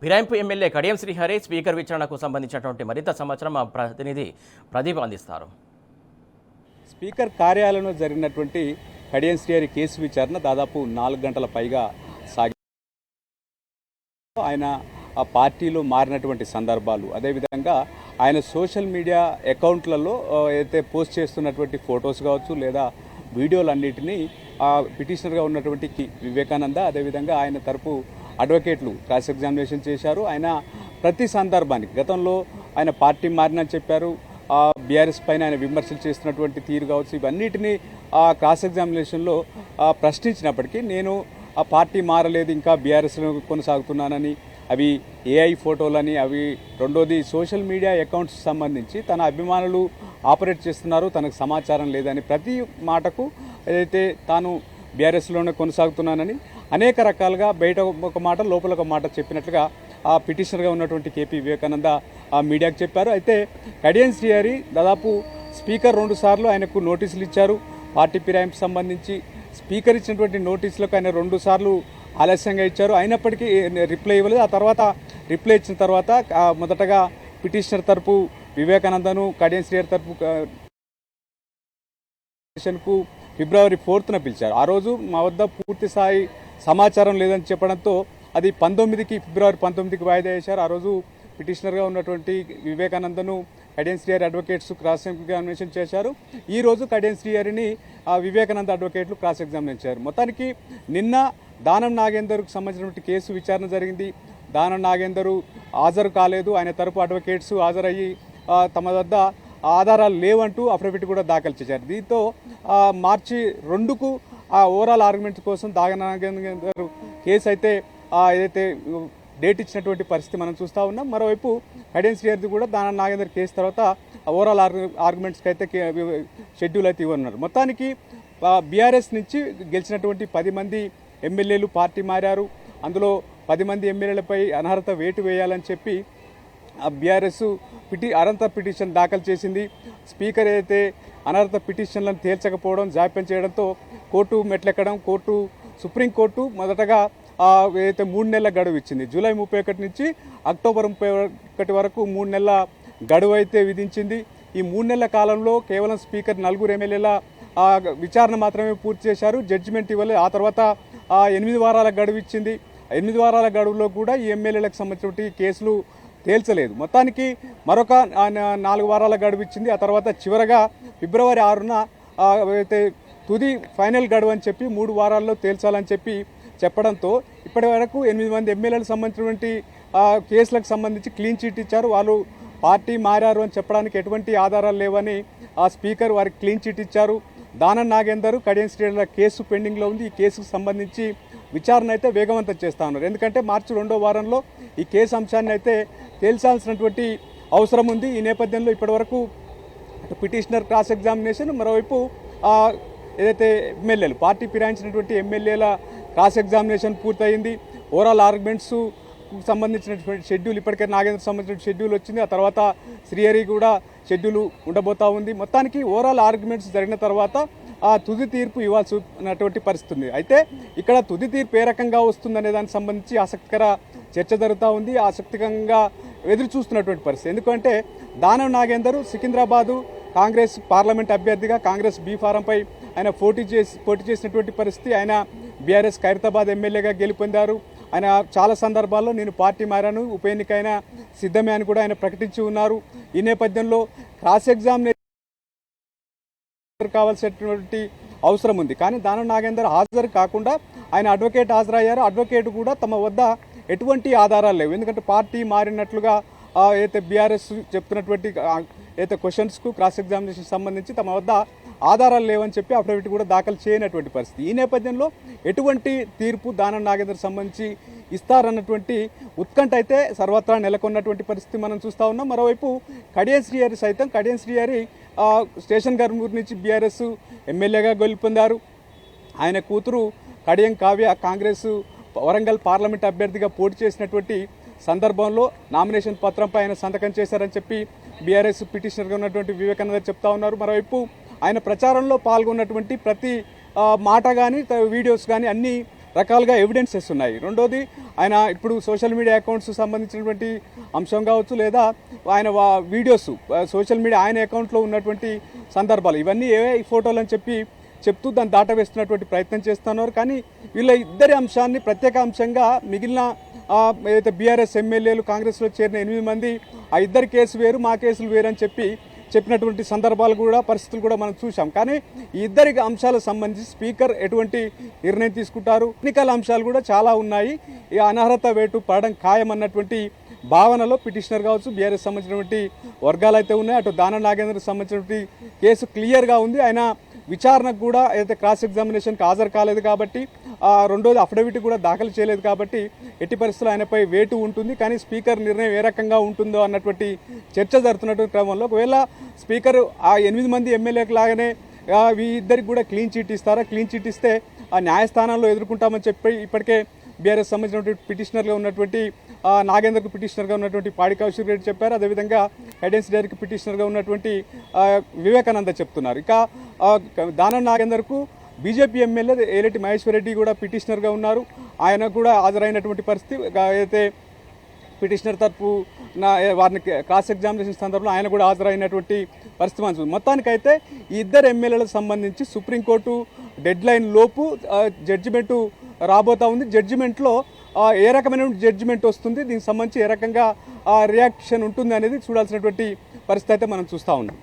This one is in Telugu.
ఫిరాయింపు ఎమ్మెల్యే కడియం శ్రీహరి స్పీకర్ విచారణకు సంబంధించినటువంటి మరింత సమాచారం మా ప్రతినిధి ప్రదీప్ అందిస్తారు. స్పీకర్ కార్యాలయంలో జరిగినటువంటి కడియం శ్రీహరి కేసు విచారణ దాదాపు 4 గంటల పైగా సాగి ఆయన ఆ పార్టీలో మారినటువంటి సందర్భాలు, అదేవిధంగా ఆయన సోషల్ మీడియా అకౌంట్లలో అయితే పోస్ట్ చేస్తున్నటువంటి ఫొటోస్ కావచ్చు లేదా వీడియోలన్నిటినీ పిటిషనర్గా ఉన్నటువంటి వివేకానంద అదేవిధంగా ఆయన తరపు అడ్వకేట్లు క్రాస్ ఎగ్జామినేషన్ చేశారు. ఆయన ప్రతి సందర్భానికి గతంలో ఆయన పార్టీ మారినని చెప్పారు, బీఆర్ఎస్ పైన ఆయన విమర్శలు చేస్తున్నటువంటి తీరు కావచ్చు, ఇవన్నిటినీ క్రాస్ ఎగ్జామినేషన్లో ప్రశ్నించినప్పటికీ నేను ఆ పార్టీ మారలేదు, ఇంకా బీఆర్ఎస్లో కొనసాగుతున్నానని, అవి ఏఐ ఫోటోలని, అవి రెండోది సోషల్ మీడియా అకౌంట్స్ సంబంధించి తన అభిమానులు ఆపరేట్ చేస్తున్నారు, తనకు సమాచారం లేదని ప్రతి మాటకు ఏదైతే తాను బీఆర్ఎస్లోనే కొనసాగుతున్నానని అనేక రకాలుగా బయట ఒక మాట లోపల ఒక మాట చెప్పినట్లుగా ఆ పిటిషనర్గా ఉన్నటువంటి కేపీ వివేకానంద ఆ మీడియాకు చెప్పారు. అయితే కడియం శ్రీహరి దాదాపు స్పీకర్ 2 సార్లు ఆయనకు నోటీసులు ఇచ్చారు. పార్టీ ఫిరాయింపు సంబంధించి స్పీకర్ ఇచ్చినటువంటి నోటీసులకు ఆయన 2 సార్లు ఆలస్యంగా ఇచ్చారు, అయినప్పటికీ రిప్లై ఇవ్వలేదు. ఆ తర్వాత రిప్లై ఇచ్చిన తర్వాత మొదటగా పిటిషనర్ తరపు వివేకానందను, కడియం శ్రీహరి తరపు కు ఫిబ్రవరి 4న పిలిచారు. ఆ రోజు మా వద్ద పూర్తి స్థాయి సమాచారం లేదని చెప్పడంతో అది ఫిబ్రవరి 19కి వాయిదా వేశారు. ఆ రోజు పిటిషనర్గా ఉన్నటువంటి వివేకానందను Kadiyam Srihari advocates cross examination చేశారు. ఈ రోజు కడియం శ్రీహరిని వివేకానంద అడ్వకేట్లు క్రాస్ ఎగ్జామినేషన్ చేశారు. మొత్తానికి నిన్న దానం నాగేందర్కు సంబంధించినటువంటి కేసు విచారణ జరిగింది. దానం నాగేందర్ హాజరు కాలేదు, ఆయన తరపు అడ్వకేట్స్ హాజరయ్యి తమ వద్ద ఆధారాలు లేవంటూ అఫిడవిట్ కూడా దాఖలు చేశారు. దీంతో మార్చి 2కు ఓవరాల్ ఆర్గ్యుమెంట్స్ కోసం దానం నాగేందర్ కేసు అయితే ఏదైతే డేట్ ఇచ్చినటువంటి పరిస్థితి మనం చూస్తూ ఉన్నాం. మరోవైపు కడియం శ్రీహరి కూడా దానం నాగేందర్ కేసు తర్వాత ఓవరాల్ ఆర్గ్యుమెంట్స్కి అయితే షెడ్యూల్ అయితే ఇవ్వనున్నారు. మొత్తానికి బీఆర్ఎస్ నుంచి గెలిచినటువంటి 10 మంది ఎమ్మెల్యేలు పార్టీ మారారు. అందులో 10 మంది ఎమ్మెల్యేలపై అనర్హత వేటు వేయాలని చెప్పి బీఆర్ఎస్ అర్హత పిటిషన్ దాఖలు చేసింది. స్పీకర్ ఏదైతే అనర్హత పిటిషన్లను తేల్చకపోవడం, జాప్యం చేయడంతో కోర్టు మెట్లెక్కడం, సుప్రీంకోర్టు మొదటగా ఏదైతే 3 నెలల గడువు ఇచ్చింది. జూలై 31 నుంచి అక్టోబర్ 31 వరకు 3 నెలల గడువు అయితే విధించింది. ఈ 3 నెలల కాలంలో కేవలం స్పీకర్ 4 ఎమ్మెల్యేల విచారణ మాత్రమే పూర్తి చేశారు, జడ్జిమెంట్ ఇవ్వలేదు. ఆ తర్వాత 8 వారాల గడువు ఇచ్చింది. 8 వారాల గడువులో కూడా ఈ ఎమ్మెల్యేలకు సంబంధించిన కేసులు తేల్చలేదు. మొత్తానికి మరొక 4 వారాల గడువు ఇచ్చింది. ఆ తర్వాత చివరగా ఫిబ్రవరి 6న అయితే తుది ఫైనల్ గడువు అని చెప్పి 3 వారాల్లో తేల్చాలని చెప్పి చెప్పడంతో ఇప్పటి వరకు 8 మంది ఎమ్మెల్యేలకు సంబంధించినటువంటి కేసులకు సంబంధించి క్లీన్ చిట్ ఇచ్చారు. వాళ్ళు పార్టీ మారారు అని చెప్పడానికి ఎటువంటి ఆధారాలు లేవని ఆ స్పీకర్ వారికి క్లీన్ చిట్ ఇచ్చారు. దానం నాగేందర్, కడియం శ్రీహరి కేసు పెండింగ్లో ఉంది. ఈ కేసుకు సంబంధించి విచారణ అయితే వేగవంతం చేస్తూ ఉన్నారు. ఎందుకంటే మార్చి 2వ వారంలో ఈ కేసు అంశాన్ని అయితే తేల్చాల్సినటువంటి అవసరం ఉంది. ఈ నేపథ్యంలో ఇప్పటివరకు పిటిషనర్ క్రాస్ ఎగ్జామినేషన్, మరోవైపు ఏదైతే ఎమ్మెల్యేలు పార్టీ ఫిరాయించినటువంటి ఎమ్మెల్యేల క్రాస్ ఎగ్జామినేషన్ పూర్తయింది. ఓవరాల్ ఆర్గ్యుమెంట్స్ సంబంధించినటువంటి షెడ్యూల్ ఇప్పటికే నాగేంద్ర సంబంధించిన షెడ్యూల్ వచ్చింది. ఆ తర్వాత శ్రీహరి కూడా షెడ్యూల్ ఉండబోతా ఉంది. మొత్తానికి ఓవరాల్ ఆర్గ్యుమెంట్స్ జరిగిన తర్వాత తుది తీర్పు ఇవ్వాల్సినటువంటి పరిస్థితి ఉంది. అయితే ఇక్కడ తుది తీర్పు ఏ రకంగా వస్తుందనే దానికి సంబంధించి ఆసక్తికర చర్చ జరుగుతూ ఉంది, ఆసక్తికరంగా ఎదురు చూస్తున్నటువంటి పరిస్థితి. ఎందుకంటే దానం నాగేందర్ సికింద్రాబాదు కాంగ్రెస్ పార్లమెంట్ అభ్యర్థిగా కాంగ్రెస్ బీ ఫారంపై ఆయన పోటీ చేసినటువంటి పరిస్థితి. ఆయన బీఆర్ఎస్ ఖైరతాబాద్ ఎమ్మెల్యేగా గెలుపొందారు. ఆయన చాలా సందర్భాల్లో నేను పార్టీ మారాను, ఉప ఎన్నికైన సిద్ధమే అని కూడా ఆయన ప్రకటించి ఉన్నారు. ఈ నేపథ్యంలో క్రాస్ ఎగ్జామినేషన్ కావాల్సినటువంటి అవసరం ఉంది. కానీ దానం నాగేందర్ హాజరు కాకుండా ఆయన అడ్వకేట్ హాజరయ్యారు. అడ్వకేట్ కూడా తమ వద్ద ఎటువంటి ఆధారాలు లేవు. ఎందుకంటే పార్టీ మారినట్లుగా అయితే బీఆర్ఎస్ చెప్తున్నటువంటి అయితే క్వశ్చన్స్కు క్రాస్ ఎగ్జామినేషన్ సంబంధించి తమ వద్ద ఆధారాలు లేవని చెప్పి అఫిడవిట్ కూడా దాఖలు చేయనటువంటి పరిస్థితి. ఈ నేపథ్యంలో ఎటువంటి తీర్పు దానం నాగేందర్ సంబంధించి ఇస్తారన్నటువంటి ఉత్కంఠ అయితే సర్వత్రా నెలకొన్నటువంటి పరిస్థితి మనం చూస్తూ ఉన్నాం. మరోవైపు కడియం శ్రీహరి స్టేషన్ గర్మూరు నుంచి బీఆర్ఎస్ ఎమ్మెల్యేగా గెలుపొందారు. ఆయన కూతురు కడియం కావ్య కాంగ్రెస్ వరంగల్ పార్లమెంట్ అభ్యర్థిగా పోటీ చేసినటువంటి సందర్భంలో నామినేషన్ పత్రంపై ఆయన సంతకం చేశారని చెప్పి బీఆర్ఎస్ పిటిషనర్గా ఉన్నటువంటి వివేకానంద చెప్తా ఉన్నారు. మరోవైపు ఆయన ప్రచారంలో పాల్గొన్నటువంటి ప్రతి మాట కానీ వీడియోస్ కానీ అన్నీ రకాలుగా ఎవిడెన్సెస్ ఉన్నాయి. రెండోది ఆయన ఇప్పుడు సోషల్ మీడియా అకౌంట్స్ సంబంధించినటువంటి అంశం కావచ్చు, లేదా ఆయన వీడియోస్ సోషల్ మీడియా ఆయన అకౌంట్లో ఉన్నటువంటి సందర్భాలు ఇవన్నీ ఏవే ఫోటోలు అని చెప్తూ దాన్ని దాటవేస్తున్నటువంటి ప్రయత్నం చేస్తున్నారు. కానీ వీళ్ళ ఇద్దరి అంశాన్ని ప్రత్యేక అంశంగా మిగిలిన ఏదైతే బీఆర్ఎస్ ఎమ్మెల్యేలు కాంగ్రెస్లో చేరిన 8 మంది ఆ ఇద్దరి కేసు వేరు మా కేసులు వేరు అని చెప్పినటువంటి సందర్భాలు కూడా పరిస్థితులు కూడా మనం చూసాం. కానీ ఈ ఇద్దరి అంశాలకు సంబంధించి స్పీకర్ ఎటువంటి నిర్ణయం తీసుకుంటారు, ఎన్నికల అంశాలు కూడా చాలా ఉన్నాయి. ఈ అనర్హత వేటు పడడం ఖాయం అన్నటువంటి భావనలో పిటిషనర్ కావచ్చు, బీఆర్ఎస్ సంబంధించినటువంటి వర్గాలు అయితే ఉన్నాయి. అటు దానం నాగేంద్రకు సంబంధించినటువంటి కేసు క్లియర్గా ఉంది. ఆయన విచారణకు కూడా అయితే క్రాస్ ఎగ్జామినేషన్కి హాజరు కాలేదు కాబట్టి, రెండోది అఫిడవిట్ కూడా దాఖలు చేయలేదు కాబట్టి ఎట్టి పరిస్థితుల్లో ఆయనపై వేటు ఉంటుంది. కానీ స్పీకర్ నిర్ణయం ఏ రకంగా ఉంటుందో అన్నటువంటి చర్చ జరుగుతున్నటువంటి క్రమంలో ఒకవేళ స్పీకర్ ఆ 8 మంది ఎమ్మెల్యేలకు లాగానే ఈ ఇద్దరికి కూడా క్లీన్ చిట్ ఇస్తారా, క్లీన్ చిట్ ఇస్తే ఆ న్యాయస్థానంలో ఎదుర్కొంటామని చెప్పి ఇప్పటికే బీఆర్ఎస్ సంబంధించినటువంటి పిటిషనర్గా ఉన్నటువంటి నాగేందర్కు పిటిషనర్గా ఉన్నటువంటి పాడి కౌశిక్ రెడ్డి చెప్పారు. అదేవిధంగా హెడెన్స్ డైరీకి పిటిషనర్గా ఉన్నటువంటి వివేకానంద చెప్తున్నారు. ఇక దానం నాగేందర్కు బీజేపీ ఎమ్మెల్యే ఏలటి మహేశ్వర్ రెడ్డి కూడా పిటిషనర్గా ఉన్నారు. ఆయన కూడా హాజరైనటువంటి పరిస్థితి. అయితే పిటిషనర్ తరపు వారిని క్రాస్ ఎగ్జామినేషన్ సందర్భంలో ఆయన కూడా హాజరైనటువంటి పరిస్థితి మనం చూస్తాం. మొత్తానికైతే ఈ ఇద్దరు ఎమ్మెల్యేలకు సంబంధించి సుప్రీంకోర్టు డెడ్ లైన్ లోపు జడ్జిమెంటు రాబోతా ఉంది. జడ్జిమెంట్లో ఏ రకమైన జడ్జిమెంట్ వస్తుంది, దీనికి సంబంధించి ఏ రకంగా రియాక్షన్ ఉంటుంది అనేది చూడాల్సినటువంటి పరిస్థితి అయితే మనం చూస్తూ ఉన్నాం.